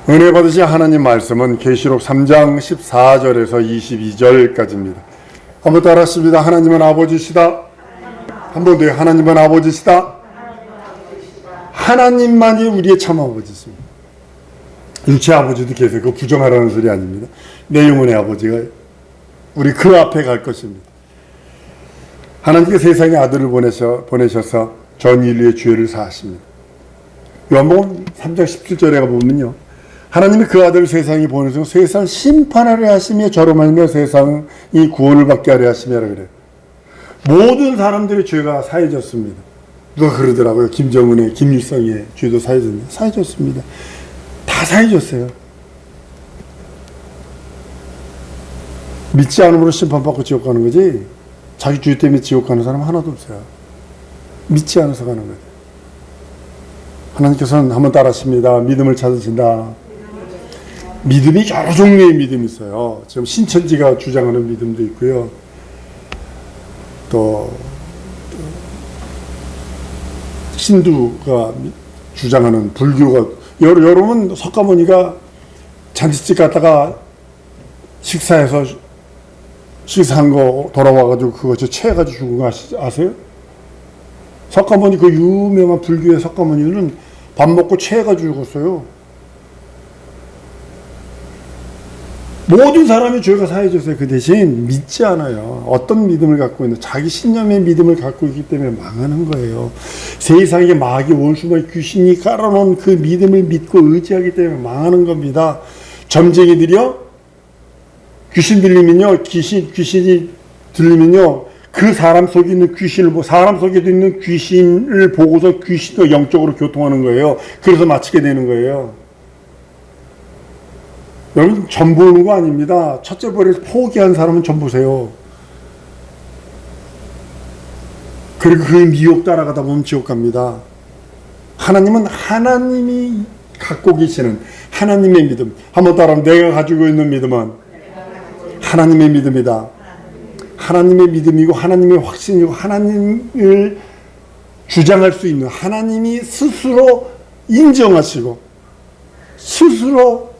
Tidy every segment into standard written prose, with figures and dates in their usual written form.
은혜 받으신 하나님 말씀은 계시록 3장 14절에서 22절까지입니다. 한번 따라하십니다. 하나님은 아버지시다. 한 번 더요. 하나님은 아버지시다. 하나님만이 우리의 참 아버지십니다. 육체 아버지도 계세요. 그거 부정하라는 소리 아닙니다. 내 영혼의 아버지가 우리 그 앞에 갈 것입니다. 하나님께 세상에 아들을 보내셔서 전 인류의 죄를 사하십니다. 요한복음 3장 17절에 보면요, 하나님이 그 아들을 세상에 보내서 세상을 심판하려 하시며 저로 말미암아 세상이 구원을 받게 하려 하시며라 그래요. 모든 사람들의 죄가 사해졌습니다. 누가 그러더라고요. 김정은의, 김일성의 죄도 사해졌네요. 사해졌습니다. 다 사해졌어요. 믿지 않음으로 심판받고 지옥 가는 거지, 자기 죄 때문에 지옥 가는 사람 하나도 없어요. 믿지 않아서 가는 거죠. 하나님께서는 한번 따라하십니다. 믿음을 찾으신다. 믿음이 여러 종류의 믿음이 있어요. 지금 신천지가 주장하는 믿음도 있고요. 또 힌두가 주장하는 불교가, 여러분 석가모니가 잔치집 갔다가 식사한 거 돌아와가지고 그거 체해가지고 죽은 거 아세요? 석가모니, 그 유명한 불교의 석가모니는 밥 먹고 체해가지고 죽었어요. 모든 사람의 죄가 사해졌어요. 그 대신 믿지 않아요. 어떤 믿음을 갖고 있는, 자기 신념의 믿음을 갖고 있기 때문에 망하는 거예요. 세상에 마귀, 원수마귀, 귀신이 깔아놓은 그 믿음을 믿고 의지하기 때문에 망하는 겁니다. 점쟁이들이요, 귀신 들리면요, 귀신이 들리면요, 그 사람 속에 있는 사람 속에도 있는 귀신을 보고서 귀신과 영적으로 교통하는 거예요. 그래서 마치게 되는 거예요. 여러분, 점 보는 거 아닙니다. 첫째 벌에 포기한 사람은 점 보세요. 그리고 그 미혹 따라가다 보면 지옥 갑니다. 하나님은 하나님이 갖고 계시는 하나님의 믿음. 한번 따라하면, 내가 가지고 있는 믿음은 하나님의 믿음이다. 하나님의 믿음이고 하나님의 확신이고 하나님을 주장할 수 있는, 하나님이 스스로 인정하시고 스스로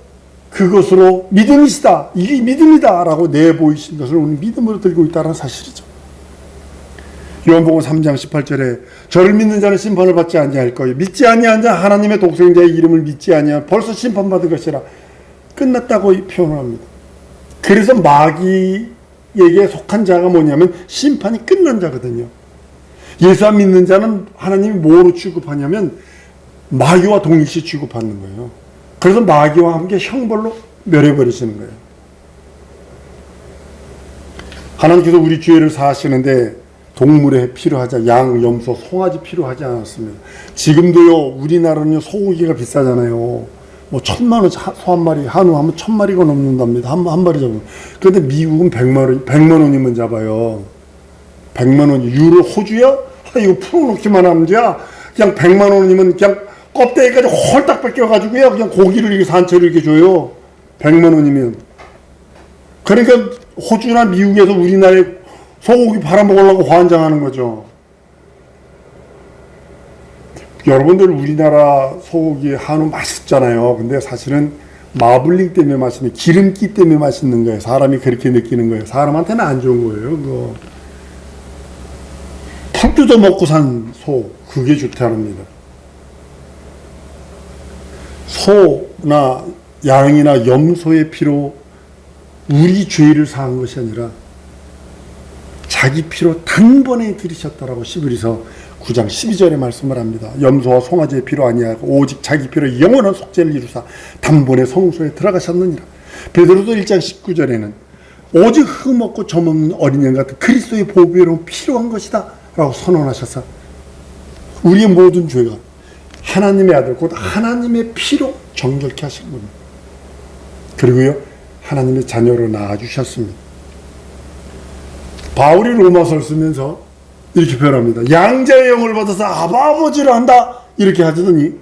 그것으로 믿음이시다, 이게 믿음이다 라고 내보이신 것을 우리 믿음으로 들고 있다는 사실이죠. 요한복음 3장 18절에 저를 믿는 자는 심판을 받지 아니할 거예요. 믿지 아니한 자, 하나님의 독생자의 이름을 믿지 아니한 벌써 심판받은 것이라 끝났다고 표현을 합니다. 그래서 마귀에게 속한 자가 뭐냐면 심판이 끝난 자거든요. 예수 안 믿는 자는 하나님이 뭐로 취급하냐면 마귀와 동일시 취급하는 거예요. 그래서 마귀와 함께 형벌로 멸해버리시는 거예요. 하나님께서 우리 죄를 사하시는데 동물의 필요하지, 양, 염소, 송아지 필요하지 않았습니다. 지금도요, 우리나라는 소고기가 비싸잖아요. 뭐 1,000만 원 소 한 마리, 한우 하면 1,000마리가 넘는답니다. 한 마리 잡으면. 그런데 미국은 100만 원이면 잡아요. 100만 원. 유로, 호주야? 이거 풀어놓기만 하면 돼야. 그냥 100만 원이면 그냥 껍데기까지 홀딱 뺏겨가지고요, 그냥 고기를 이렇게 산채로 이렇게 줘요. 100만 원이면. 그러니까 호주나 미국에서 우리나라에 소고기 팔아먹으려고 환장하는 거죠. 여러분들 우리나라 소고기, 한우 맛있잖아요. 근데 사실은 마블링 때문에 맛있는, 기름기 때문에 맛있는 거예요. 사람이 그렇게 느끼는 거예요. 사람한테는 안 좋은 거예요. 그거. 풀 뜯어 먹고 산 소, 그게 좋다합니다. 소나 양이나 염소의 피로 우리 죄를 사한 것이 아니라 자기 피로 단번에 들이셨다라고 시브리서 9장 12절에 말씀을 합니다. 염소와 송아지의 피로 아니하고 오직 자기 피로 영원한 속죄를 이루사 단번에 성소에 들어가셨느니라. 베드로도 1장 19절에는 오직 흠없고 점없는 어린 양 같은 그리스도의 보배로 필요한 것이다 라고 선언하셔서 우리의 모든 죄가 하나님의 아들, 곧 하나님의 피로 정결케 하신 겁니다. 그리고요, 하나님의 자녀로 낳아주셨습니다. 바울이 로마서를 쓰면서 이렇게 표현합니다. 양자의 영을 받아서 아버지를 한다, 이렇게 하더니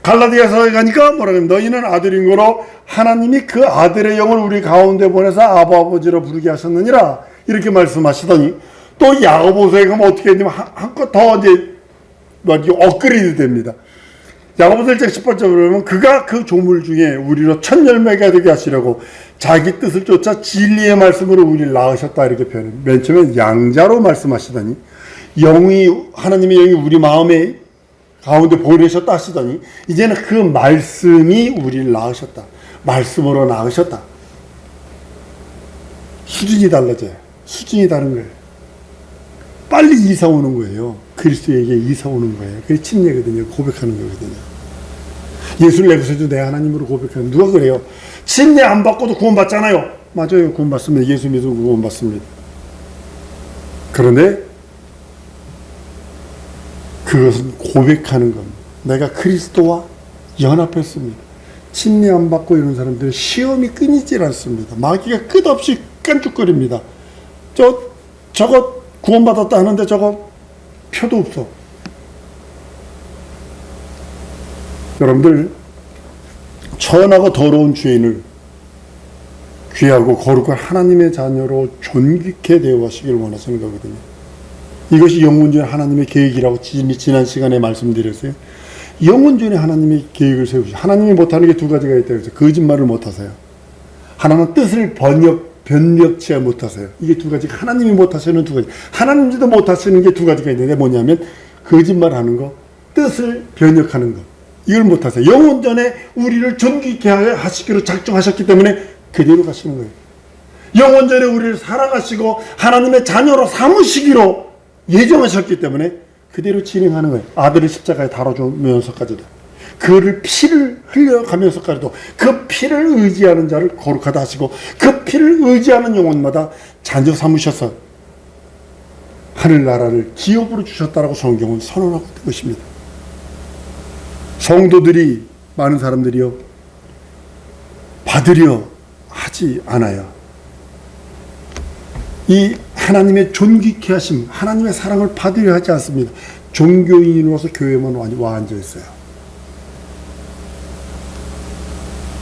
갈라디아서에 가니까 뭐라 그러면, 너희는 아들인 거로 하나님이 그 아들의 영을 우리 가운데 보내서 아버지로 부르게 하셨느니라, 이렇게 말씀하시더니, 또 야고보서에 가면 어떻게 했냐면 한껏 더 이제 업그레이드 됩니다. 야고보서 1장 10절에 보면 그가 그 조물 중에 우리로 첫 열매가 되게 하시려고 자기 뜻을 쫓아 진리의 말씀으로 우리를 낳으셨다 이렇게 표현해요. 맨 처음에 양자로 말씀하시더니 하나님의 영이 우리 마음에 가운데 보내셨다 하시더니 이제는 그 말씀이 우리를 낳으셨다. 말씀으로 낳으셨다. 수준이 달라져요. 수준이 다른 거예요. 빨리 이사 오는 거예요. 그리스도에게 이사 오는 거예요. 그게 침례거든요. 고백하는 거거든요. 예수를 내고서도 내 하나님으로 고백하는 누가 그래요? 침례 안 받고도 구원받잖아요. 맞아요. 구원받습니다. 예수 믿으면 구원받습니다. 그런데 그것은 고백하는 겁니다. 내가 그리스도와 연합했습니다. 침례 안 받고 이런 사람들은 시험이 끊이질 않습니다. 마귀가 끝없이 깐죽거립니다. 저거 구원받았다 하는데 저거 표도 없어. 여러분들 천하고 더러운 죄인을 귀하고 거룩한 하나님의 자녀로 존귀케 대우하시길 원하시는 거거든요. 이것이 영원전에 하나님의 계획이라고 지난 시간에 말씀드렸어요. 영원전에 하나님의 계획을 세우시. 하나님이 못하는 게 두 가지가 있다고 해서 거짓말을 못하세요. 하나는 뜻을 변력치 못하세요. 이게 두 가지. 하나님이 못하시는 두 가지. 하나님도 못하시는 게 두 가지가 있는데 뭐냐면 거짓말하는 거, 뜻을 변력하는 거. 이걸 못하세요. 영원전에 우리를 존귀케 하시기로 작정하셨기 때문에 그대로 가시는 거예요. 영원전에 우리를 사랑하시고 하나님의 자녀로 삼으시기로 예정하셨기 때문에 그대로 진행하는 거예요. 아들을 십자가에 달아주면서까지도. 그를 피를 흘려가면서까지도 그 피를 의지하는 자를 거룩하다 하시고 그 피를 의지하는 영혼마다 자녀 삼으셔서 하늘나라를 기업으로 주셨다라고 성경은 선언하고 있는 것입니다. 성도들이 많은 사람들이요 받으려 하지 않아요. 이 하나님의 존귀케 하심, 하나님의 사랑을 받으려 하지 않습니다. 종교인으로서 교회만 와 앉아 있어요.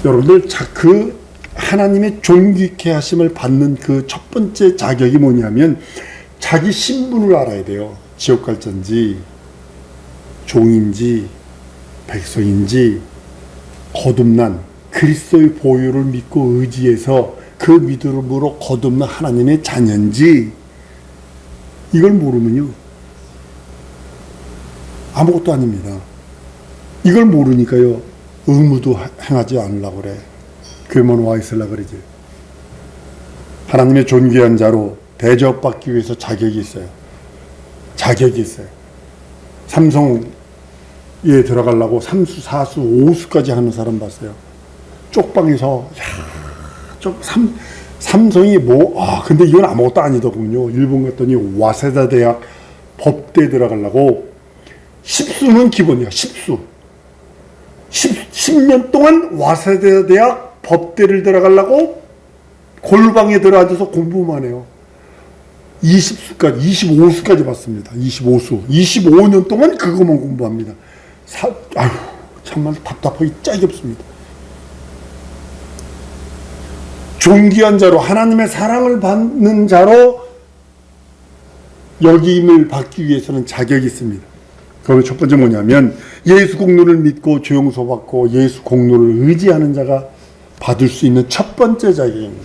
여러분들 그 하나님의 존귀케 하심을 받는 그 첫 번째 자격이 뭐냐면 자기 신분을 알아야 돼요. 지옥 갈 자인지 종인지 백성인지 거듭난 그리스도의 보혈을 믿고 의지해서 그 믿음으로 거듭난 하나님의 자녀인지 이걸 모르면요 아무것도 아닙니다. 이걸 모르니까요 의무도 행하지 않으려고 그래. 교회만 와 있으려고 그러지. 하나님의 존귀한 자로 대접받기 위해서 자격이 있어요. 자격이 있어요. 삼성에 들어가려고 3수, 4수, 5수까지 하는 사람 봤어요. 쪽방에서 삼성이 근데 이건 아무것도 아니더군요. 일본 갔더니 와세다 대학 법대 들어가려고 10수는 기본이야. 10수. 10년 동안 와세다 대학 법대를 들어가려고 골방에 들어앉아서 공부만 해요. 20수까지, 25수까지 봤습니다. 25수. 25년 동안 그것만 공부합니다. 정말 답답하기 짝이 없습니다. 존귀한 자로 하나님의 사랑을 받는 자로 여김을 받기 위해서는 자격이 있습니다. 그러면 첫 번째 뭐냐면 예수 공로를 믿고 죄용서 받고 예수 공로를 의지하는 자가 받을 수 있는 첫 번째 자격입니다.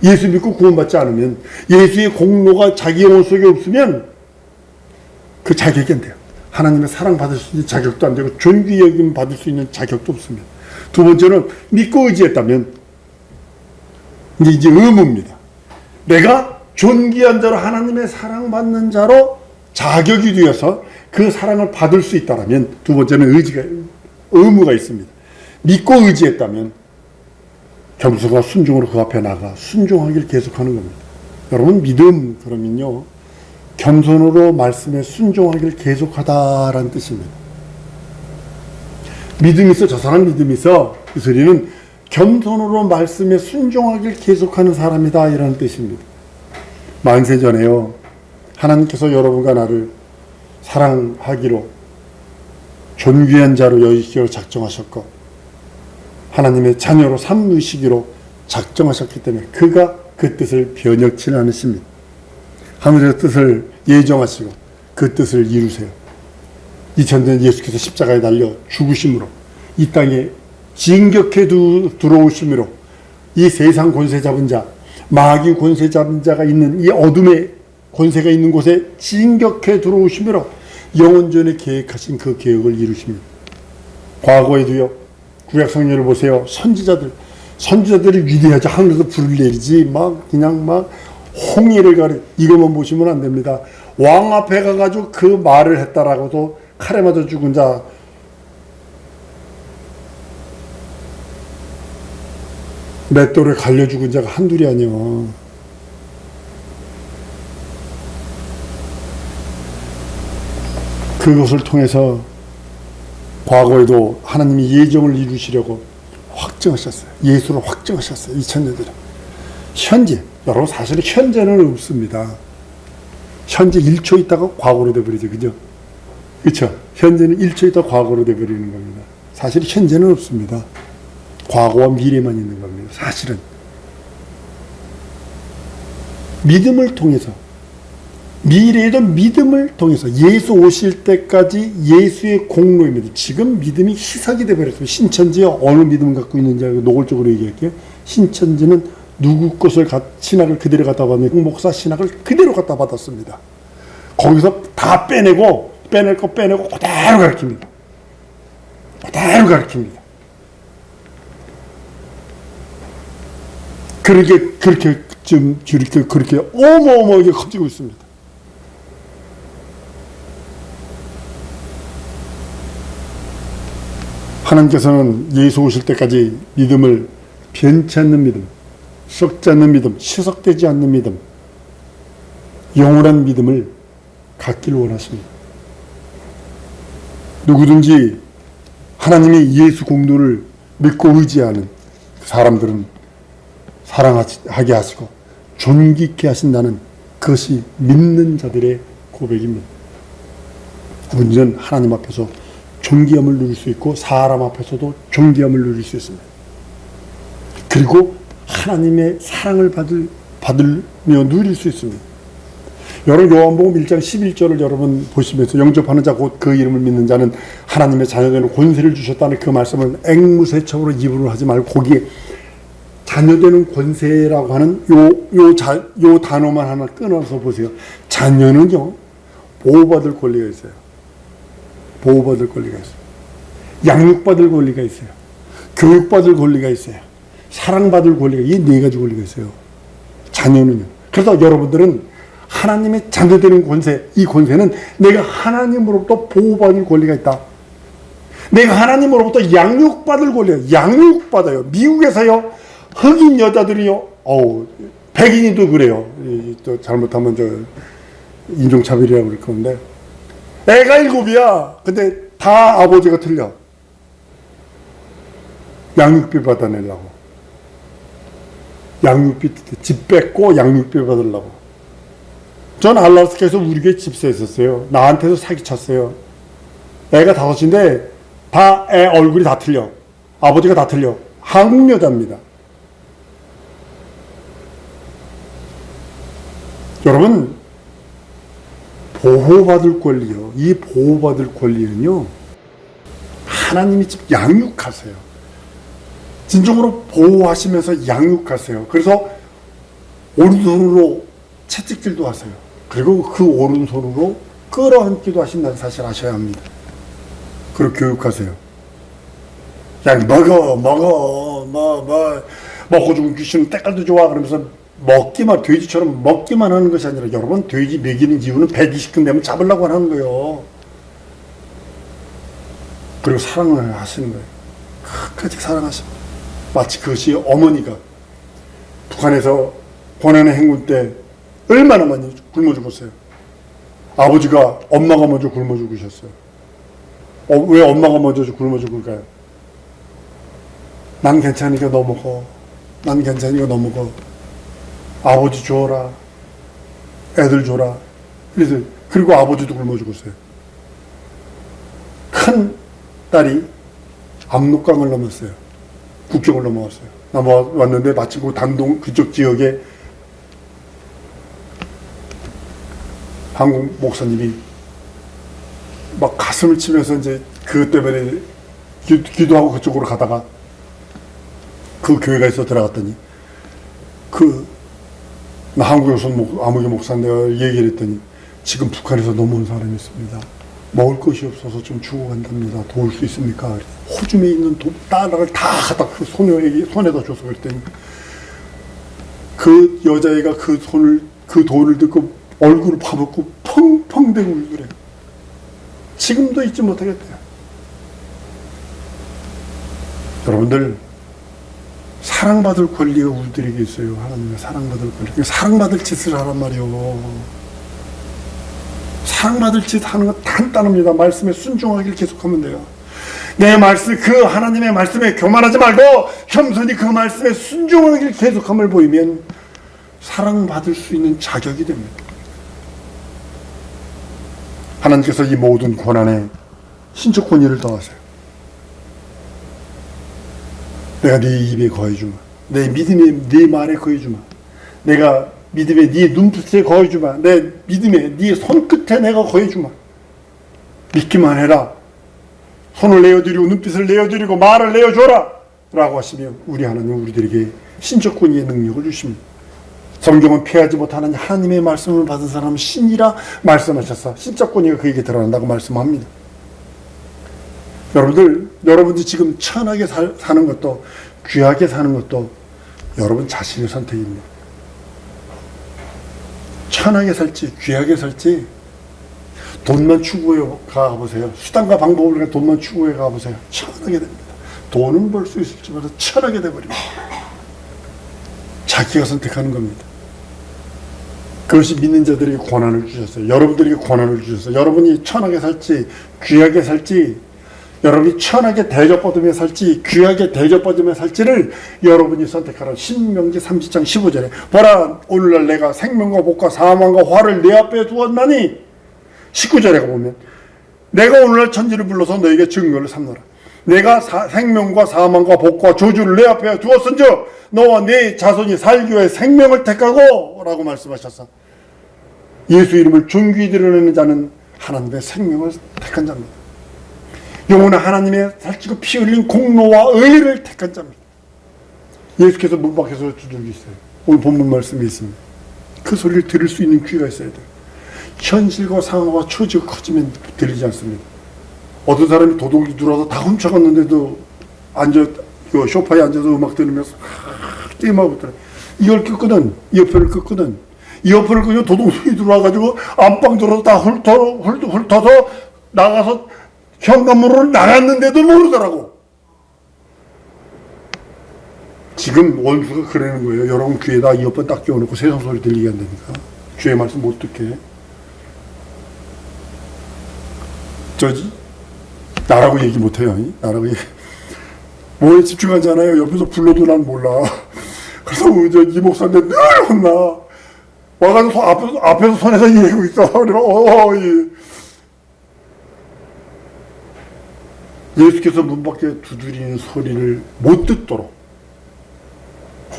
예수 믿고 구원받지 않으면 예수의 공로가 자기 영혼 속에 없으면 그 자격이 안 돼요. 하나님의 사랑 받을 수 있는 자격도 안 되고 존귀 여김 받을 수 있는 자격도 없습니다. 두 번째는 믿고 의지했다면 이제 의무입니다. 내가 존귀한 자로 하나님의 사랑받는 자로 자격이 되어서 그 사랑을 받을 수 있다면 두 번째는 의무가 있습니다. 믿고 의지했다면 겸손과 순종으로 그 앞에 나가 순종하기를 계속하는 겁니다. 여러분 믿음 그러면요 겸손으로 말씀에 순종하기를 계속하다라는 뜻입니다. 믿음이 있어 저 사람 믿음이 있어 그 소리는 겸손으로 말씀에 순종하기를 계속하는 사람이다 이라는 뜻입니다. 만세전에요 하나님께서 여러분과 나를 사랑하기로 존귀한 자로 여기기로 작정하셨고 하나님의 자녀로 삼으시기로 작정하셨기 때문에 그가 그 뜻을 변혁치는 않으십니다. 하늘의 뜻을 예정하시고 그 뜻을 이루세요. 2000년 예수께서 십자가에 달려 죽으심으로 이 땅에 진격해 들어오심으로 이 세상 권세 잡은 자, 마귀 권세 잡은 자가 있는 이 어둠의 권세가 있는 곳에 진격해 들어오심으로 영원전에 계획하신 그 계획을 이루십니다. 과거에도요, 구약 성경을 보세요. 선지자들이 위대하지. 하늘에서 불을 내리지 그냥 홍해를 가리. 이것만 보시면 안 됩니다. 왕 앞에 가가지고 그 말을 했다라고도 칼에 맞아 죽은 자, 맷돌에 갈려 죽은 자가 한둘이 아니요. 그것을 통해서 과거에도 하나님이 예정을 이루시려고 확정하셨어요. 예수로 확정하셨어요. 2000년 전에. 현재, 여러분 사실은 현재는 없습니다. 현재 1초 있다가 과거로 돼버리죠. 그죠? 그렇죠? 현재는 1초 있다가 과거로 돼버리는 겁니다. 사실 현재는 없습니다. 과거와 미래만 있는 겁니다. 사실은. 믿음을 통해서, 미래에도 믿음을 통해서 예수 오실 때까지 예수의 공로입니다. 지금 믿음이 희석이 되어버렸어요. 신천지요. 어느 믿음 갖고 있는지 노골적으로 얘기할게요. 신천지는 누구 것을 신학을 그대로 갖다 받는 목사 신학을 그대로 갖다 받았습니다. 거기서 다 빼내고 빼낼 거 빼내고 그대로 가르칩니다. 그대로 가르칩니다. 그렇게 어마어마하게 커지고 있습니다. 하나님께서는 예수 오실 때까지 믿음을 변치 않는 믿음, 썩지 않는 믿음, 희석되지 않는 믿음, 영원한 믿음을 갖기를 원하십니다. 누구든지 하나님의 예수 공로를 믿고 의지하는 사람들은 사랑하게 하시고 존귀케 하신다는 그것이 믿는 자들의 고백입니다. 우리는 하나님 앞에서 존귀함을 누릴 수 있고 사람 앞에서도 존귀함을 누릴 수 있습니다. 그리고 하나님의 사랑을 받으며 누릴 수 있습니다. 여러분 요한복음 1장 11절을 여러분 보시면서 영접하는 자 곧 그 이름을 믿는 자는 하나님의 자녀되는 권세를 주셨다는 그 말씀을 앵무새처럼 이분을 하지 말고 거기에 자녀되는 권세라고 하는 요 단어만 하나 끊어서 보세요. 자녀는요 보호받을 권리가 있어요. 보호받을 권리가 있어요. 양육받을 권리가 있어요. 교육받을 권리가 있어요. 사랑받을 권리가, 이 네 가지 권리가 있어요. 자녀는요. 그래서 여러분들은 하나님의 자녀되는 권세, 이 권세는 내가 하나님으로부터 보호받을 권리가 있다. 내가 하나님으로부터 양육받을 권리가, 양육받아요. 미국에서요, 흑인 여자들이요, 백인이도 그래요. 또 잘못하면 인종차별이라고 그럴 건데, 애가 7이야. 근데 다 아버지가 틀려. 양육비 받아내려고. 양육비, 집 뺏고 양육비 받으려고. 전 알라스카에서 우리 교회 집사 있었어요. 나한테도 사기쳤어요. 애가 5인데 다 애 얼굴이 다 틀려. 아버지가 다 틀려. 한국 여자입니다. 여러분, 보호받을 권리요. 이 보호받을 권리는요, 하나님이 양육하세요. 진정으로 보호하시면서 양육하세요. 그래서 오른손으로 채찍질도 하세요. 그리고 그 오른손으로 끌어안기도 하신다는 사실 아셔야 합니다. 그리고 교육하세요. 그냥 먹고 죽은 귀신은 때깔도 좋아 그러면서 돼지처럼 먹기만 하는 것이 아니라, 여러분, 돼지 먹이는 이유는 120근 되면 잡으려고 하는 거예요. 그리고 사랑을 하시는 거예요. 끝까지 사랑하십니다. 마치 그것이 어머니가 북한에서 고난의 행군 때 얼마나 많이 굶어 죽었어요. 아버지가 엄마가 먼저 굶어 죽으셨어요. 왜 엄마가 먼저 굶어 죽을까요? 난 괜찮으니까 너 먹어. 난 괜찮으니까 너 먹어. 아버지 줘라. 애들 줘라. 그리고 아버지도 굶어 죽었어요. 큰 딸이 압록강을 넘었어요. 국경을 넘어왔어요. 넘어왔는데 마침 그 단동 그쪽 지역에 한국 목사님이 막 가슴을 치면서 이제 그것 때문에 기도하고 그쪽으로 가다가 그 교회가 있어 들어갔더니 나 한국에서 아무개 목사인데 얘기를 했더니 지금 북한에서 넘어온 사람이 있습니다. 먹을 것이 없어서 좀 죽어간답니다. 도울 수 있습니까? 호주에 있는 달러를 다 갖다 그 손에다 줘서 그랬더니 그 여자애가 그 돈을 듣고 얼굴을 파묻고 펑펑 대고 울더래요. 지금도 잊지 못하겠대요. 여러분들, 사랑받을 권리가 우리들에게 있어요. 하나님의 사랑받을 권리. 사랑받을 짓을 하란 말이요. 사랑받을 짓 하는 건 간단합니다. 말씀에 순종하기를 계속하면 돼요. 내 말씀, 그 하나님의 말씀에 교만하지 말고 겸손히 그 말씀에 순종하기를 계속함을 보이면 사랑받을 수 있는 자격이 됩니다. 하나님께서 이 모든 고난에 신적 권위를 더하세요. 내가 네 입에 거해주마. 내 믿음에 네 말에 거해주마. 내가 믿음에 네 눈빛에 거해주마. 내 믿음에 네 손끝에 내가 거해주마. 믿기만 해라. 손을 내어드리고 눈빛을 내어드리고 말을 내어줘라 라고 하시며 우리 하나님 우리들에게 신적 권위의 능력을 주십니다. 성경은 피하지 못하는 하나님의 말씀을 받은 사람은 신이라 말씀하셔서 신적 권위가 그에게 드러난다고 말씀합니다. 여러분들 지금 천하게 사는 것도 귀하게 사는 것도 여러분 자신의 선택입니다. 천하게 살지 귀하게 살지 돈만 추구해 가보세요. 수단과 방법을 그냥 돈만 추구해 가보세요. 천하게 됩니다. 돈은 벌 수 있을지 몰라도 천하게 돼버립니다. 자기가 선택하는 겁니다. 그것이 믿는 자들에게 고난을 주셨어요. 여러분들에게 고난을 주셨어요. 여러분이 천하게 살지 귀하게 살지, 여러분이 천하게 대접받으며 살지 귀하게 대접받으며 살지를 여러분이 선택하라. 신명기 30장 15절에 보라 오늘날 내가 생명과 복과 사망과 화를 내 앞에 두었나니, 19절에 가보면 내가 오늘날 천지를 불러서 너에게 증거를 삼노라. 내가 생명과 사망과 복과 저주를 내 앞에 두었은즉 너와 네 자손이 살기 위해 생명을 택하고 라고 말씀하셨어. 예수 이름을 존귀히 드러내는 자는 하나님의 생명을 택한 자입니다. 영원한 하나님의 살찌고 피 흘린 공로와 의를 택한 자입니다. 예수께서 문 밖에서 두들고 있어요. 오늘 본문 말씀이 있습니다. 그 소리를 들을 수 있는 귀가 있어야 돼요. 현실과 상황과 처지가 커지면 들리지 않습니다. 어떤 사람이 도둑이 들어와서 다 훔쳐갔는데도 그 소파에 앉아서 음악 들으면서 게임하고 있더라. 이걸 끄거든, 이어폰을 끄거든. 이어폰을 끄고 도둑이 들어와가지고 안방 들어서 다 훑어서 나가서 현관문으로 나갔는데도 모르더라고. 지금 원수가 그러는 거예요. 여러분 귀에다 이어폰 딱 끼워놓고 세상 소리 들리게 안 되니까. 주의 말씀 못 듣게. 나라고 얘기 못해요. 나라고 얘기. 뭐에 집중하잖아요. 옆에서 불러도 난 몰라. 그래서 이 목사한테 늘 혼나. 와가지고 앞에서 손에서 이러고 있어. 예수께서 문 밖에 두드리는 소리를 못 듣도록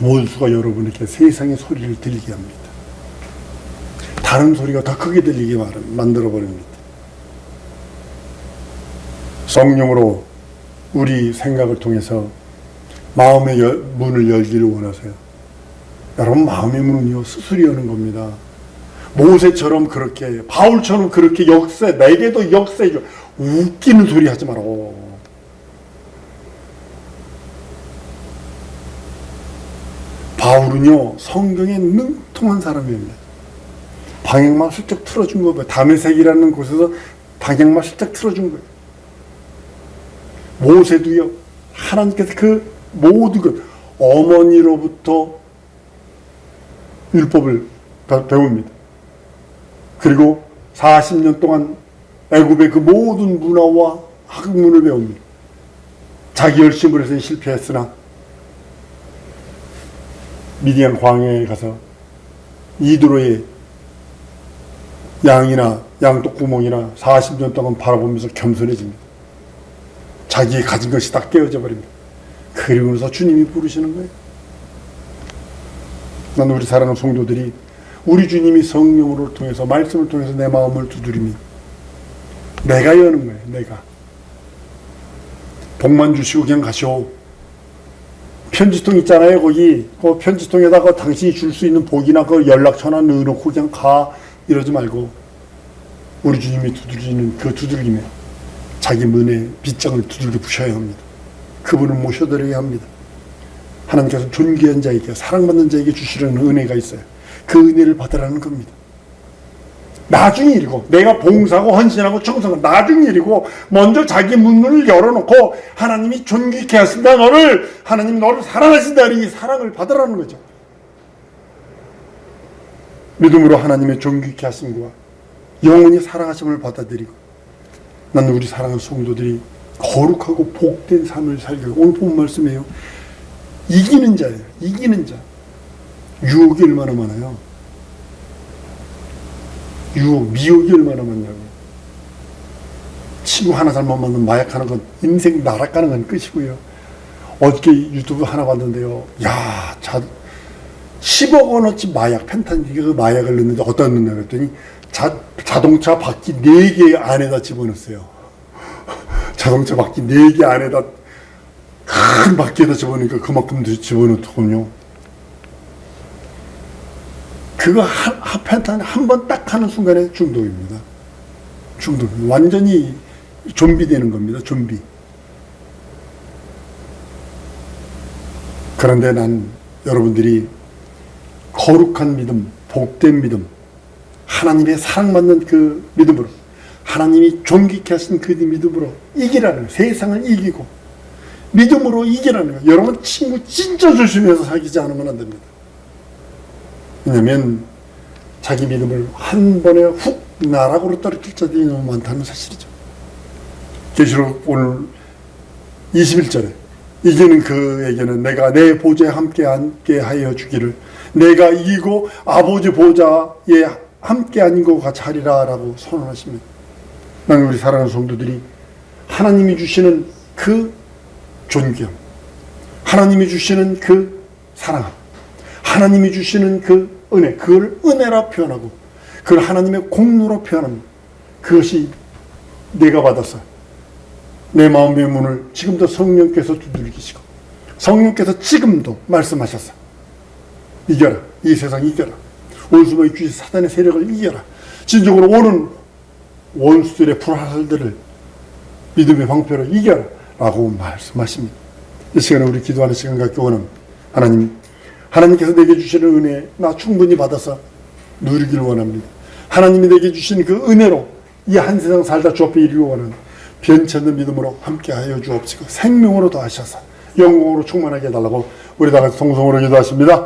원수가 여러분에게 세상의 소리를 들리게 합니다. 다른 소리가 더 크게 들리게 만들어 버립니다. 성령으로 우리 생각을 통해서 마음의 문을 열기를 원하세요. 여러분 마음의 문은요 스스로 여는 겁니다. 모세처럼 그렇게, 바울처럼 그렇게 내게도 역사해줘. 웃기는 소리 하지 마라. 바울은요 성경에 능통한 사람입니다. 방향만 슬쩍 틀어준 거예요. 다메섹이라는 곳에서 방향만 슬쩍 틀어준 거예요. 모세도요 하나님께서 그 모든 것, 어머니로부터 율법을 배웁니다. 그리고 40년 동안 애굽의 그 모든 문화와 학문을 배웁니다. 자기 열심으로 해서 실패했으나 미디안 광야에 가서 이드로의 양이나 양떡구멍이나 40년 동안 바라보면서 겸손해집니다. 자기의 가진 것이 다 깨어져 버립니다. 그러면서 주님이 부르시는 거예요. 난 우리 사랑하는 성도들이 우리 주님이 성령으로 통해서 말씀을 통해서 내 마음을 두드리며 내가 여는 거예요. 내가. 복만 주시고 그냥 가시오. 편지통 있잖아요. 거기 그 편지통에다가 당신이 줄 수 있는 복이나 그 연락처나 넣어놓고 그냥 가 이러지 말고 우리 주님이 두드리는 그 두들김에 자기 문의 빗장을 두들겨 부셔야 합니다. 그분을 모셔드려야 합니다. 하나님께서 존귀한 자에게 사랑받는 자에게 주시려는 은혜가 있어요. 그 은혜를 받으라는 겁니다. 나중 일이고 내가 봉사하고 헌신하고 청성은 나중 일이고 먼저 자기 문을 열어놓고 하나님이 존귀케 하신다. 하나님 너를 사랑하신다. 이 사랑을 받으라는 거죠. 믿음으로 하나님의 존귀케 하심과 영원히 사랑하심을 받아들이고 나는 우리 사랑하는 성도들이 거룩하고 복된 삶을 살게 하고 오늘 본 말씀이에요. 이기는 자예요. 이기는 자. 유혹이 얼마나 많아요. 유혹, 미혹이 얼마나 많냐고. 친구 하나 잘못 만나면 마약하는 건 인생 날아가는 건 끝이고요. 어저께 유튜브 하나 봤는데요. 야, 10억 원어치 마약, 펜타닐 그 마약을 넣는데 어디다 넣느냐 그랬더니 자동차 바퀴 4개 안에다 집어넣었어요. 자동차 바퀴 4개 안에다 큰 바퀴에다 집어넣으니까 그만큼 집어넣더군요. 그거 펜타닐 한 번 딱 하는 순간에 중독입니다. 중독. 완전히 좀비 되는 겁니다. 좀비. 그런데 난 여러분들이 거룩한 믿음, 복된 믿음, 하나님의 사랑받는 그 믿음으로 하나님이 존귀케 하신 그 믿음으로 이기라는 거예요. 세상을 이기고 믿음으로 이기라는 거예요. 여러분 친구 진짜 조심해서 사귀지 않으면 안 됩니다. 왜냐하면 자기 믿음을 한 번에 훅 나락으로 떨어뜨릴 자들이 너무 많다는 사실이죠. 계시록 오늘 21절에 이기는 그에게는 내가 내 보좌에 함께 하여 주기를 내가 이기고 아버지 보좌에 함께 앉은 것 같이 하리라 라고 선언하십니다. 나는 우리 사랑하는 성도들이 하나님이 주시는 그 존귀함, 하나님이 주시는 그 사랑, 하나님이 주시는 그 은혜, 그걸 은혜라 표현하고 그걸 하나님의 공로로 표현합니다. 그것이 내가 받아서 내 마음의 문을 지금도 성령께서 두들기시고 성령께서 지금도 말씀하셨어. 이겨라. 이 세상 이겨라. 원수의 귀 사단의 세력을 이겨라. 진정으로 오는 원수들의 불화살들을 믿음의 방패로 이겨라 라고 말씀하십니다. 이 시간에 우리 기도하는 시간 갖기 원합니다. 하나님께서 내게 주시는 은혜 나 충분히 받아서 누리기를 원합니다. 하나님이 내게 주신 그 은혜로 이 한 세상 살다 주 앞에 이르기 원하는 변치 않는 믿음으로 함께하여 주옵시고 생명으로 더하셔서 영광으로 충만하게 해달라고 우리 다 같이 통성으로 기도하십니다.